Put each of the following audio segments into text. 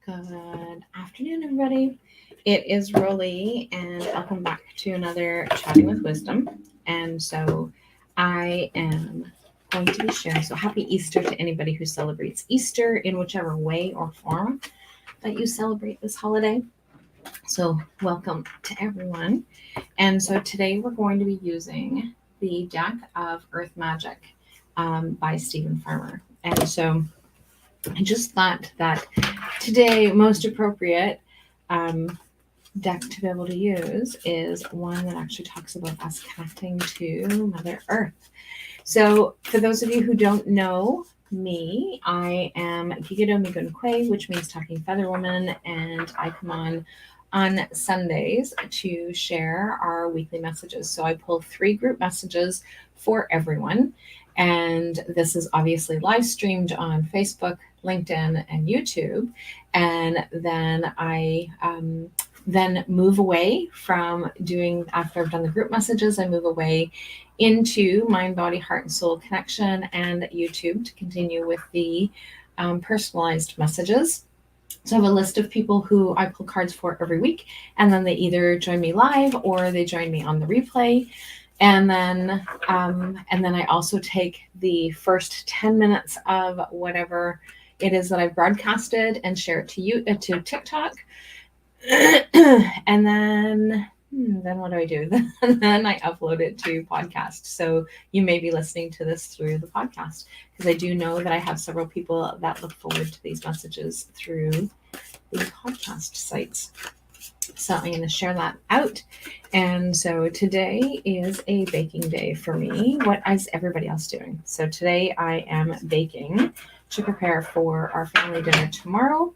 Good afternoon, everybody. It is Rollie, and welcome back to another Chatting with Wisdom. And so I am going to be sharing. So happy Easter to anybody who celebrates Easter in whichever way or form that you celebrate this holiday. So welcome to everyone. And so today we're going to be using the deck of Earth Magic by Stephen Farmer. And so I just thought that today most appropriate deck to be able to use is one that actually talks about us connecting to Mother Earth. So for those of you who don't know me, I am Geegado, Megwan, which means Talking Feather Woman, and I come on Sundays to share our weekly messages. So I pull 3 group messages for everyone. And this is obviously live streamed on Facebook, LinkedIn, and YouTube. And then I then move away from doing, after I've done the group messages, I move away into Mind, Body, Heart, and Soul Connection and YouTube to continue with the personalized messages. So I have a list of people who I pull cards for every week, and then they either join me live or they join me on the replay. And then I also take the first 10 minutes of whatever it is that I've broadcasted and share it to TikTok. And then what do I do? Then I upload it to podcast. So you may be listening to this through the podcast, because I do know that I have several people that look forward to these messages through the podcast sites. So I'm going to share that out. And so today is a baking day for me. What is everybody else doing? So today I am baking to prepare for our family dinner tomorrow.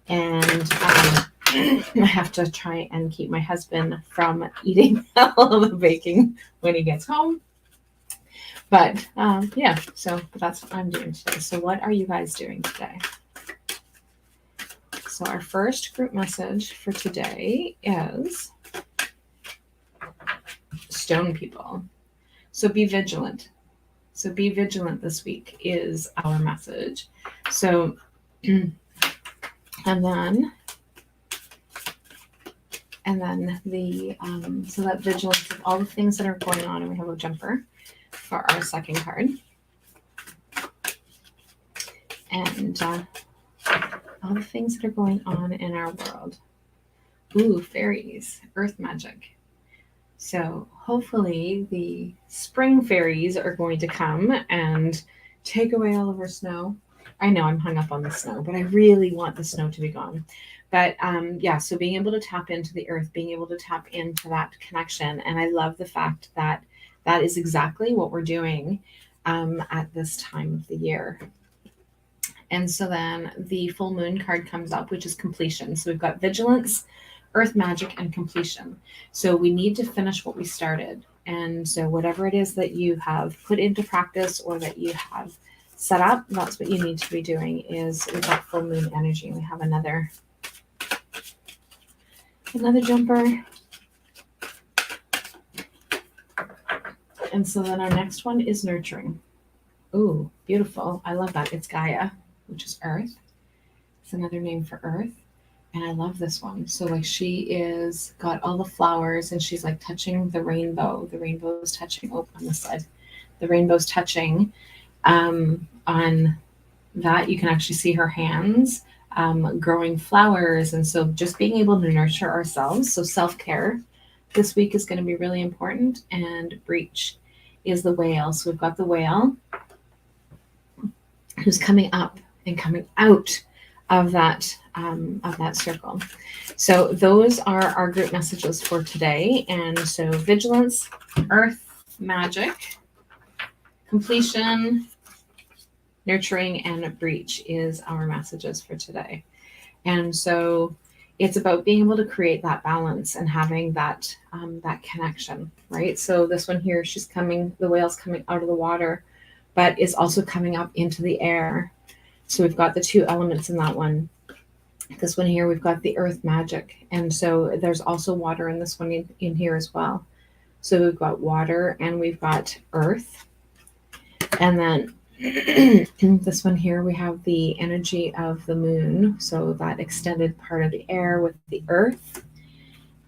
And I have to try and keep my husband from eating all of the baking when he gets home. But yeah, so that's what I'm doing today. So what are you guys doing today? So our first group message for today is stone people. So be vigilant. So be vigilant this week is our message. So, and then the, so that vigilance of all the things that are going on, and we have a jumper for our second card. And, all the things that are going on in our world. Ooh, fairies, earth magic. So hopefully the spring fairies are going to come and take away all of our snow. I know I'm hung up on the snow, but I really want the snow to be gone. But yeah, so being able to tap into the earth, being able to tap into that connection. And I love the fact that that is exactly what we're doing at this time of the year. And so then the full moon card comes up, which is completion. So we've got vigilance, earth magic, and completion. So we need to finish what we started. And so whatever it is that you have put into practice or that you have set up, that's what you need to be doing. Is we've got full moon energy. We have another jumper. And so then our next one is nurturing. Ooh, beautiful. I love that. It's Gaia, which is earth. It's another name for earth. And I love this one. So like she is got all the flowers and she's like touching the rainbow. The rainbow is touching on this side. The rainbow's touching on that. You can actually see her hands growing flowers. And so just being able to nurture ourselves. So self-care this week is going to be really important. And breach is the whale. So we've got the whale who's coming up and coming out of that circle. So those are our group messages for today. And so vigilance, earth magic, completion, nurturing, and breach is our messages for today. And so it's about being able to create that balance and having that that connection, right? So this one here, the whale's coming out of the water, but is also coming up into the air. So we've got the 2 elements in that one. This one here, we've got the earth magic. And so there's also water in this one in here as well. So we've got water and we've got earth. And then This one here, we have the energy of the moon, so that extended part of the air with the earth.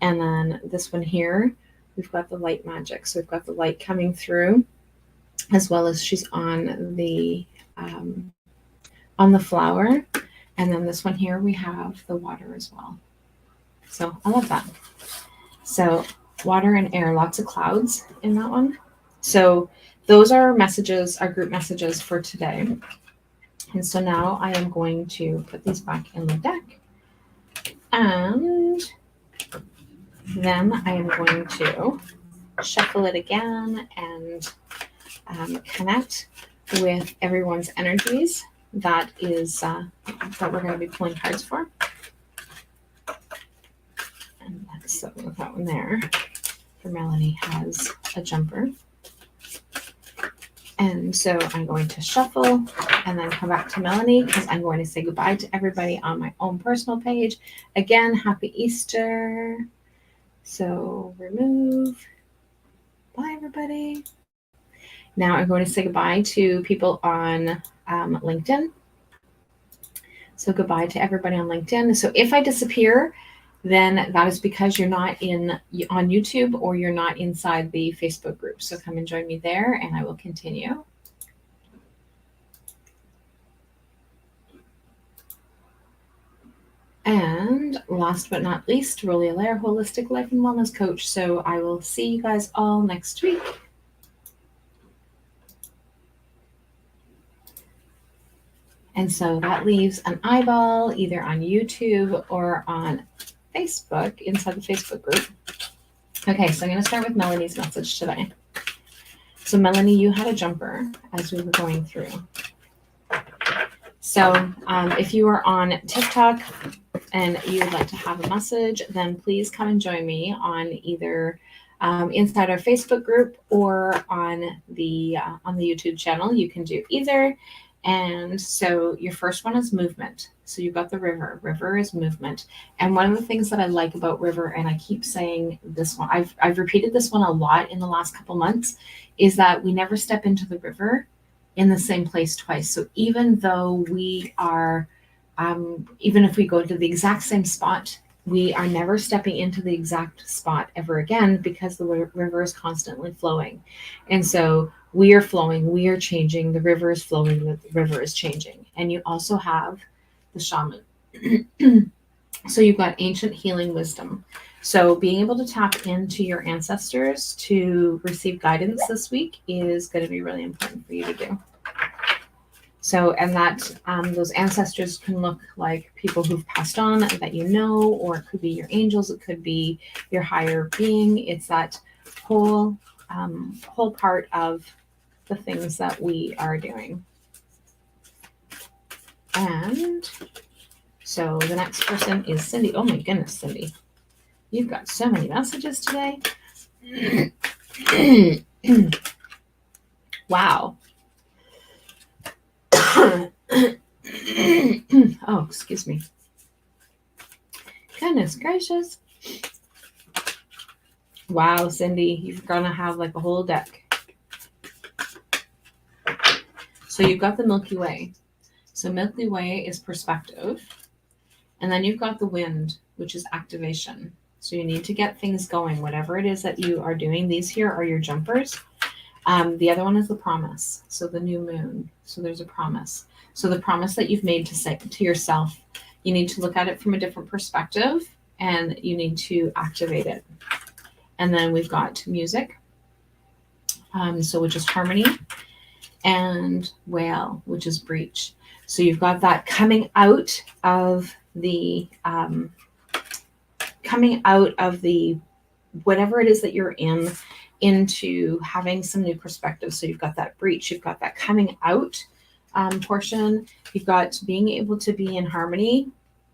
And then this one here, we've got the light magic. So we've got the light coming through, as well as she's on the flower. And then this one here, we have the water as well. So I love that. So water and air, lots of clouds in that one. So those are messages, our group messages for today. And so now I am going to put these back in the deck. And then I am going to shuffle it again and connect with everyone's energies. That is that we're going to be pulling cards for. And so that one there for Melanie has a jumper. And so I'm going to shuffle and then come back to Melanie because I'm going to say goodbye to everybody on my own personal page. Again, happy Easter. So remove. Bye, everybody. Now I'm going to say goodbye to people on LinkedIn. So goodbye to everybody on LinkedIn. So if I disappear, then that is because you're not on YouTube or you're not inside the Facebook group. So come and join me there and I will continue. And last but not least, Rollie, Allaire, Holistic Life and Wellness Coach. So I will see you guys all next week. And so that leaves an eyeball either on YouTube or on Facebook, inside the Facebook group. Okay, so I'm going to start with Melanie's message today. So Melanie, you had a jumper as we were going through. So if you are on TikTok and you would like to have a message, then please come and join me on either inside our Facebook group or on the YouTube channel. You can do either. And so your first one is movement. So you've got the river. River is movement. And one of the things that I like about river, and I keep saying this one, I've repeated this one a lot in the last couple months, is that we never step into the river in the same place twice. So even though we are, even if we go to the exact same spot, we are never stepping into the exact spot ever again because the river is constantly flowing. And so we are flowing, we are changing, the river is flowing, the river is changing. And you also have the shaman. So you've got ancient healing wisdom. So being able to tap into your ancestors to receive guidance this week is going to be really important for you to do. So, and that those ancestors can look like people who've passed on that you know, or it could be your angels, it could be your higher being. It's that whole part of the things that we are doing. And so the next person is Cindy. Oh my goodness, Cindy. You've got so many messages today. Wow. Oh, excuse me. Goodness gracious. Wow, Cindy, you're gonna have like a whole deck. So you've got the Milky Way. So Milky Way is perspective. And then you've got the wind, which is activation. So you need to get things going, whatever it is that you are doing. These here are your jumpers. The other one is the promise. So the new moon. So there's a promise. So the promise that you've made to say to yourself, you need to look at it from a different perspective and you need to activate it. And then we've got music. So which is harmony, and wail, which is breach. So you've got that coming out of the whatever it is that you're in, into having some new perspective. So you've got that breach, you've got that coming out portion, you've got being able to be in harmony,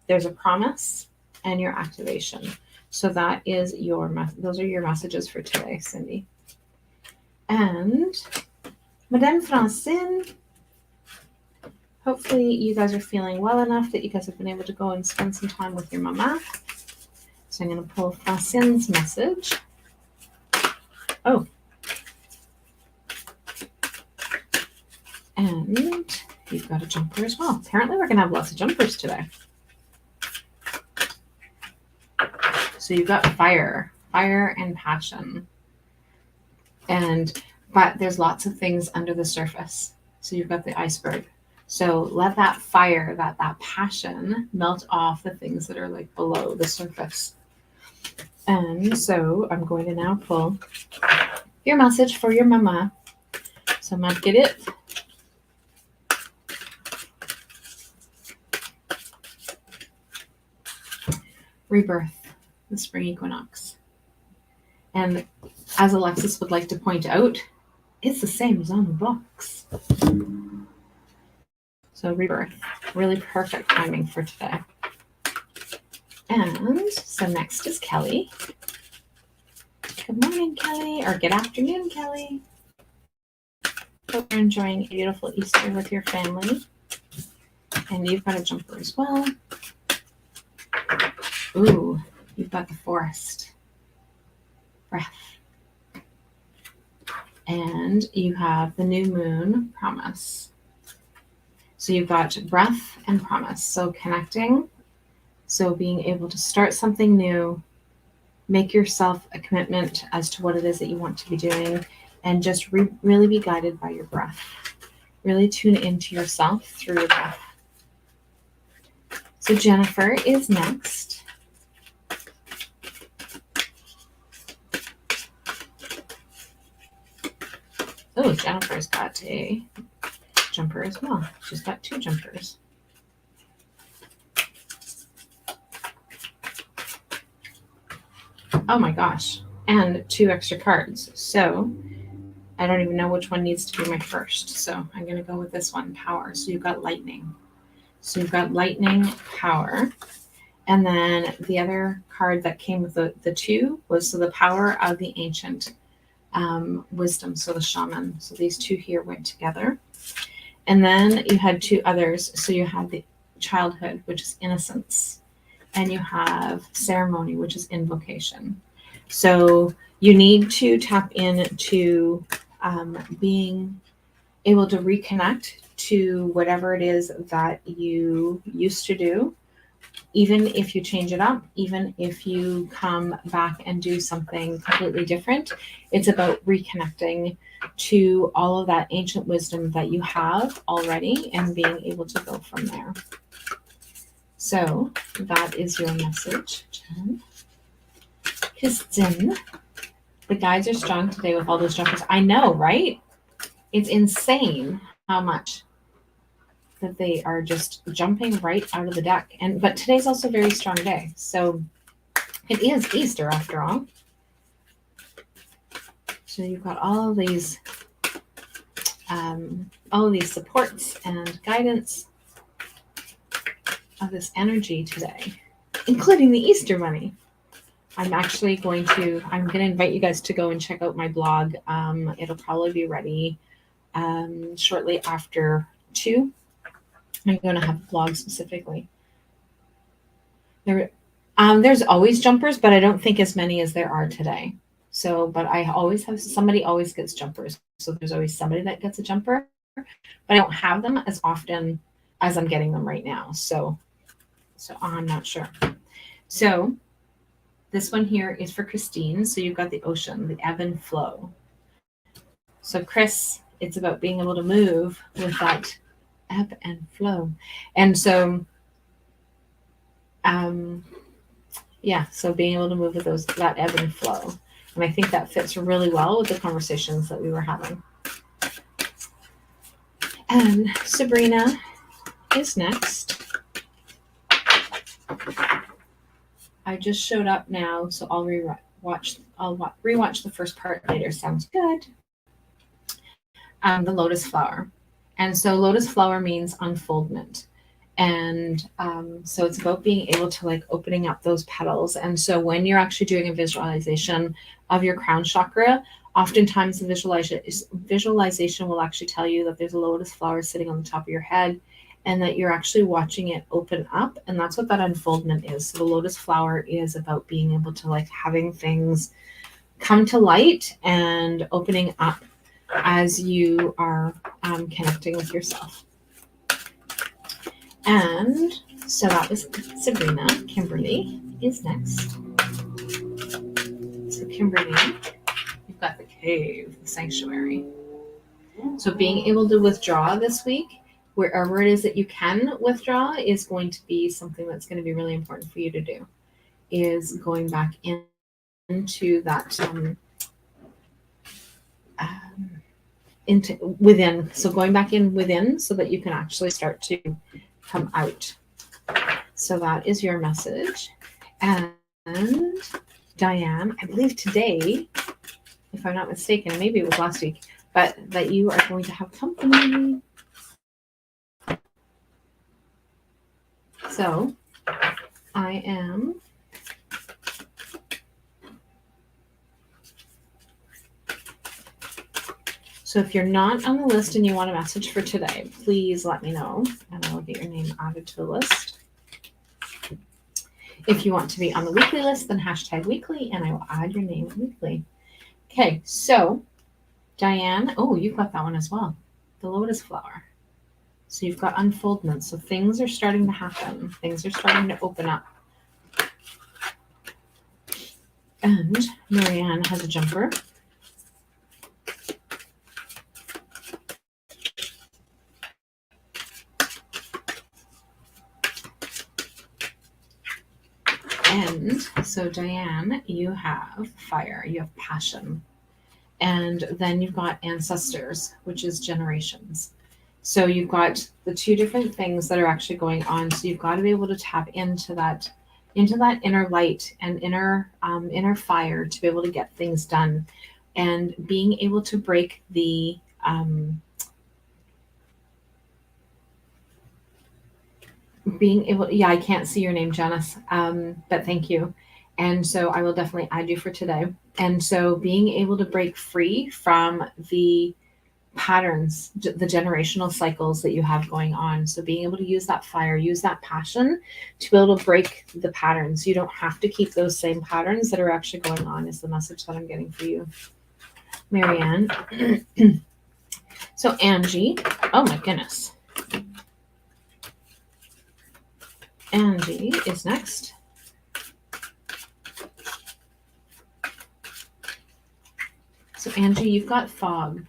there's a promise, and your activation. So that is those are your messages for today, Cindy. And Madame Francine, hopefully you guys are feeling well enough that you guys have been able to go and spend some time with your mama. So I'm going to pull Francine's message. Oh. And you've got a jumper as well. Apparently we're going to have lots of jumpers today. So you've got fire and passion. But there's lots of things under the surface. So you've got the iceberg. So let that fire, that passion melt off the things that are like below the surface. And so I'm going to now pull your message for your mama. So I'm going to get it. Rebirth, the spring equinox. And as Alexis would like to point out, it's the same as on the box. So rebirth, really perfect timing for today. And so next is Kelly. Good morning, Kelly, or good afternoon, Kelly. Hope you're enjoying a beautiful Easter with your family. And you've got a jumper as well. Ooh, you've got the forest. Breath. And you have the new moon, promise. So you've got breath and promise. So connecting. So being able to start something new, make yourself a commitment as to what it is that you want to be doing, and just really be guided by your breath. Really tune into yourself through your breath. So Jennifer is next. Oh, Jennifer's got a jumper as well. She's got two jumpers. Oh my gosh. And two extra cards. So I don't even know which one needs to be my first. So I'm going to go with this one, power. So you've got lightning. So you've got lightning, power. And then the other card that came with the two was the power of the ancient wisdom, so the shaman. So these two here went together. And then you had two others. So you have the childhood, which is innocence, and you have ceremony, which is invocation. So you need to tap into being able to reconnect to whatever it is that you used to do. Even if you change it up, even if you come back and do something completely different, it's about reconnecting to all of that ancient wisdom that you have already and being able to go from there. So that is your message, Jen. Kristen, the guides are strong today with all those jumpers. I know, right? It's insane how much that they are just jumping right out of the deck. But today's also a very strong day. So it is Easter after all. So you've got all of these supports and guidance of this energy today, including the Easter Bunny. I'm going to invite you guys to go and check out my blog. It'll probably be ready shortly after 2. I'm going to have a blog specifically. There's always jumpers, but I don't think as many as there are today. So, but I always have, somebody always gets jumpers. So there's always somebody that gets a jumper, but I don't have them as often as I'm getting them right now. So I'm not sure. So this one here is for Christine. So you've got the ocean, the ebb and flow. So Chris, it's about being able to move with that ebb and flow. And so so being able to move with that ebb and flow. And I think that fits really well with the conversations that we were having. And Sabrina is next. I just showed up now, so I'll rewatch the first part later. Sounds good. The lotus flower. And so lotus flower means unfoldment. And so it's about being able to opening up those petals. And so when you're actually doing a visualization of your crown chakra, oftentimes the visualization will actually tell you that there's a lotus flower sitting on the top of your head and that you're actually watching it open up. And that's what that unfoldment is. So the lotus flower is about being able to having things come to light and opening up as you are connecting with yourself. And so that was Sabrina. Kimberly is next. So Kimberly, you've got the cave, the sanctuary. So being able to withdraw this week, wherever it is that you can withdraw, is going to be something that's going to be really important for you to do, is going back into that into within. So going back in within so that you can actually start to come out. So that is your message. And Diane, I believe today, if I'm not mistaken, maybe it was last week, but that you are going to have company. So I am So if you're not on the list and you want a message for today, please let me know and I will get your name added to the list. If you want to be on the weekly list, then hashtag weekly and I will add your name weekly. Okay, so Diane, oh, you've got that one as well. The lotus flower. So you've got unfoldment. So things are starting to happen. Things are starting to open up. And Marianne has a jumper. And so Diane, you have fire, you have passion. And then you've got ancestors, which is generations. So you've got the two different things that are actually going on. So you've got to be able to tap into that inner light and inner fire to be able to get things done, and being able to break the I can't see your name, Janice, but thank you. And so I will definitely add you for today. And so being able to break free from the patterns, the generational cycles that you have going on. So being able to use that fire, use that passion to be able to break the patterns. You don't have to keep those same patterns that are actually going on, is the message that I'm getting for you. Marianne. So Angie, oh my goodness. Angie is next. So Angie, you've got fog.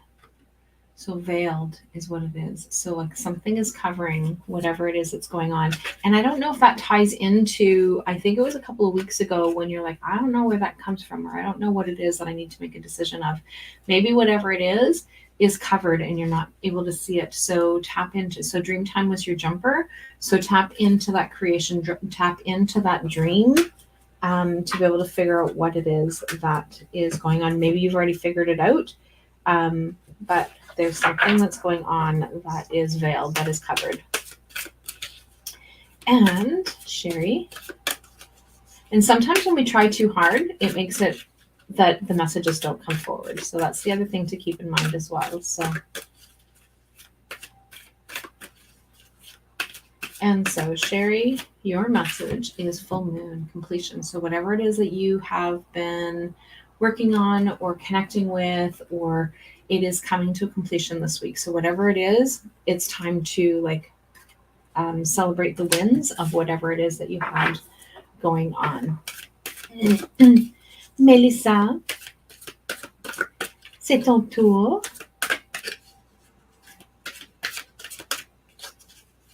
So veiled is what it is. So like something is covering whatever it is that's going on. And I don't know if that ties into, I think it was a couple of weeks ago when you're like, I don't know where that comes from, or I don't know what it is that I need to make a decision of. Maybe whatever it is covered and you're not able to see it. So tap into, so Dreamtime was your jumper. So tap into that creation, tap into that dream to be able to figure out what it is that is going on. Maybe you've already figured it out, but there's something that's going on that is veiled, that is covered. And Sherry, and sometimes when we try too hard, it makes it that the messages don't come forward. So that's the other thing to keep in mind as well. So, and so Sherry, your message is full moon completion. So whatever it is that you have been working on or connecting with, or it is coming to a completion this week. So whatever it is, it's time to celebrate the wins of whatever it is that you had going on. Melissa, c'est ton tour.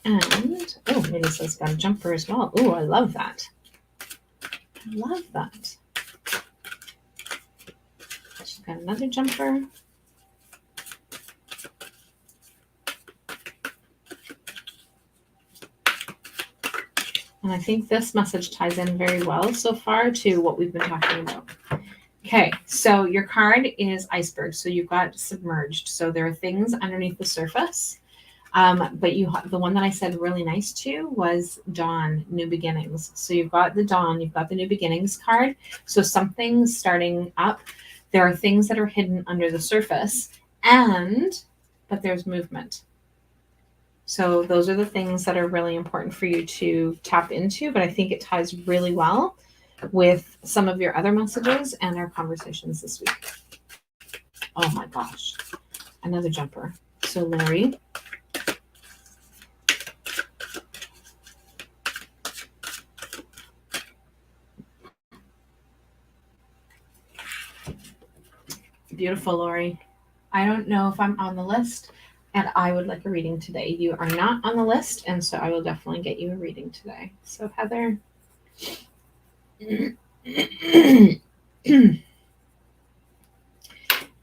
And, oh, Melissa's got a jumper as well. Oh, I love that. I love that. She's got another jumper. And I think this message ties in very well so far to what we've been talking about. Okay, so your card is iceberg. So you've got submerged. So there are things underneath the surface. But the one that I said really nice to was dawn, new beginnings. So you've got the dawn, you've got the new beginnings card. So something's starting up. There are things that are hidden under the surface, but there's movement. So those are the things that are really important for you to tap into, but I think it ties really well with some of your other messages and our conversations this week. Oh my gosh. another jumper. So Laurie, beautiful, Laurie. I don't know if I'm on the list, and I would like a reading today. You are not on the list, and so I will definitely get you a reading today. So Heather.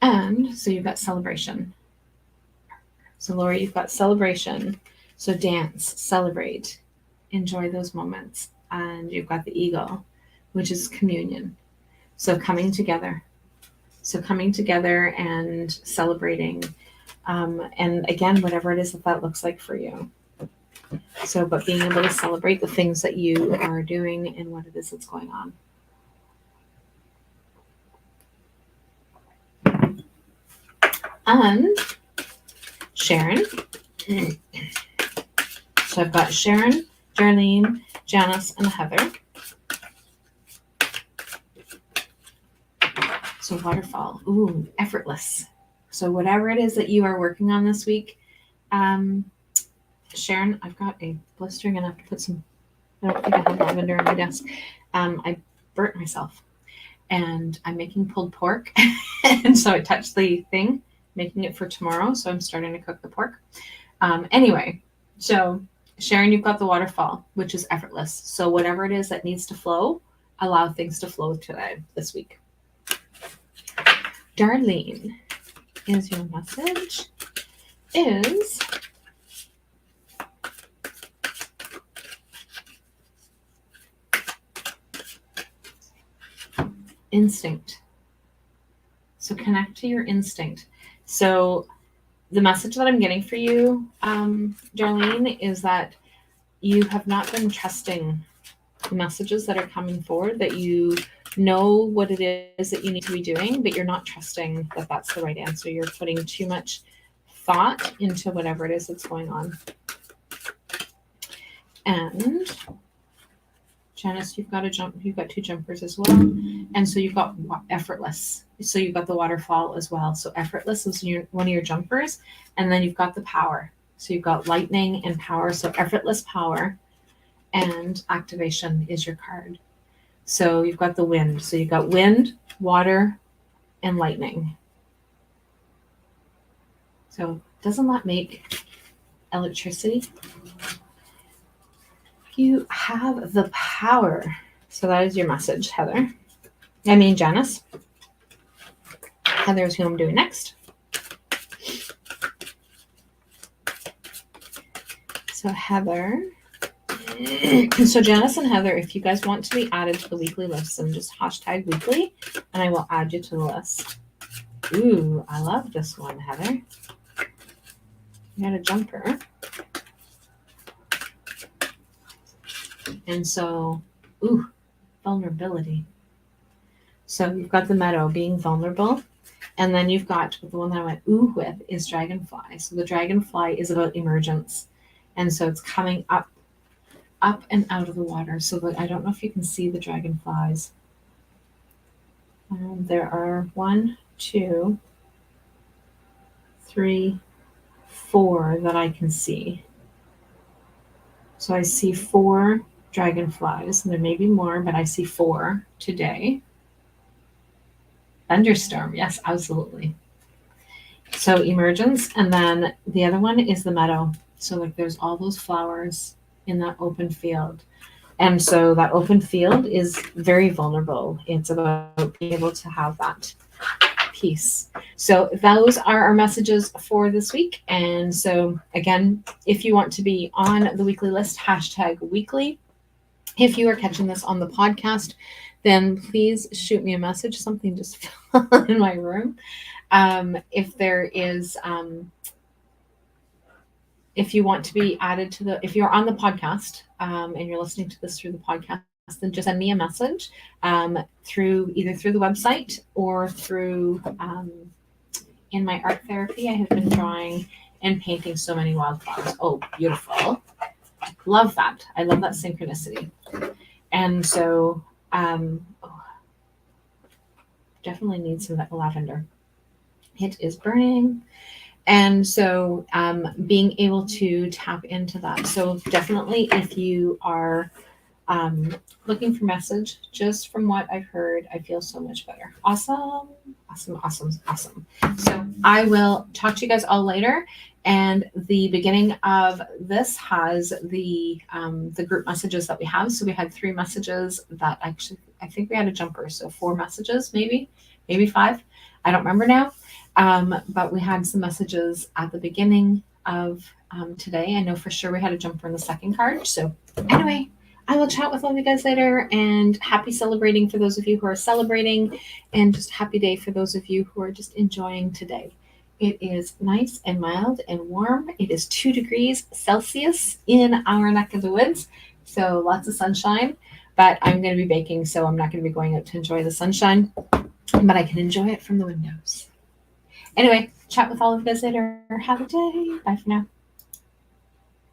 And so you've got celebration. So Laurie, you've got celebration. So dance, celebrate, enjoy those moments. And you've got the eagle, which is communion. So coming together. So coming together and celebrating. And again, whatever it is that looks like for you. So, but being able to celebrate the things that you are doing and what it is that's going on. And Sharon. So I've got Sharon, Darlene, Janice, and Heather. So waterfall. Ooh, effortless. So whatever it is that you are working on this week, Sharon, I've got a blistering and I have to put some, I don't think I have lavender on my desk. I burnt myself and I'm making pulled pork. And so I touched the thing, making it for tomorrow. So I'm starting to cook the pork. Anyway, so Sharon, you've got the waterfall, which is effortless. So whatever it is that needs to flow, allow things to flow today, this week. Darlene, is your message is instinct. So connect to your instinct. So the message that I'm getting for you, Darlene, is that you have not been trusting the messages that are coming forward, that you know what it is that you need to be doing, but you're not trusting that that's the right answer. You're putting too much thought into whatever it is that's going on. And Janice, you've got two jumpers as well. And so you've got effortless. So you've got the waterfall as well. So effortless is one of your jumpers. And then you've got the power. So you've got lightning and power. So effortless power and activation is your card. So you've got the wind. So you've got wind, water, and lightning. So doesn't that make electricity? You have the power. So that is your message, Heather. Janice. Heather is who I'm doing next. So Heather. So Janice and Heather, if you guys want to be added to the weekly list, then just hashtag weekly and I will add you to the list. Ooh, I love this one, Heather. You got a jumper. And so, ooh, vulnerability. So you've got the meadow being vulnerable. And then you've got the one that I went ooh with is dragonfly. So the dragonfly is about emergence. And so it's coming up and out of the water. So that I don't know if you can see the dragonflies. There are 1, 2, 3, 4 that I can see. So I see 4 dragonflies, and there may be more, but I see 4 today. Thunderstorm, yes, absolutely. So emergence, and then the other one is the meadow. So like there's all those flowers in that open field. And so that open field is very vulnerable. It's about being able to have that peace. So those are our messages for this week. And so again, if you want to be on the weekly list, hashtag weekly. If you are catching this on the podcast, then please shoot me a message. Something just fell in my room. If there is, if you want to be added to if you're on the podcast and you're listening to this through the podcast, then just send me a message either through the website or through in my art therapy. I have been drawing and painting so many wildflowers. Oh, beautiful. Love that. I love that synchronicity. And so definitely need some lavender. It is burning. And so being able to tap into that. So definitely if you are looking for message, just from what I've heard, I feel so much better. Awesome. Awesome, awesome, awesome. So I will talk to you guys all later. And the beginning of this has the group messages that we have. So we had 3 messages that actually, I think we had a jumper. So 4 messages, maybe 5. I don't remember now. But we had some messages at the beginning of today. I know for sure we had a jumper in the second card. So anyway, I will chat with all of you guys later, and happy celebrating for those of you who are celebrating, and just happy day for those of you who are just enjoying today. It is nice and mild and warm. It is 2 degrees Celsius in our neck of the woods, so lots of sunshine, but I'm going to be baking, so I'm not going to be going out to enjoy the sunshine, but I can enjoy it from the windows. Anyway, chat with all of you guys later. Have a day. Bye for now.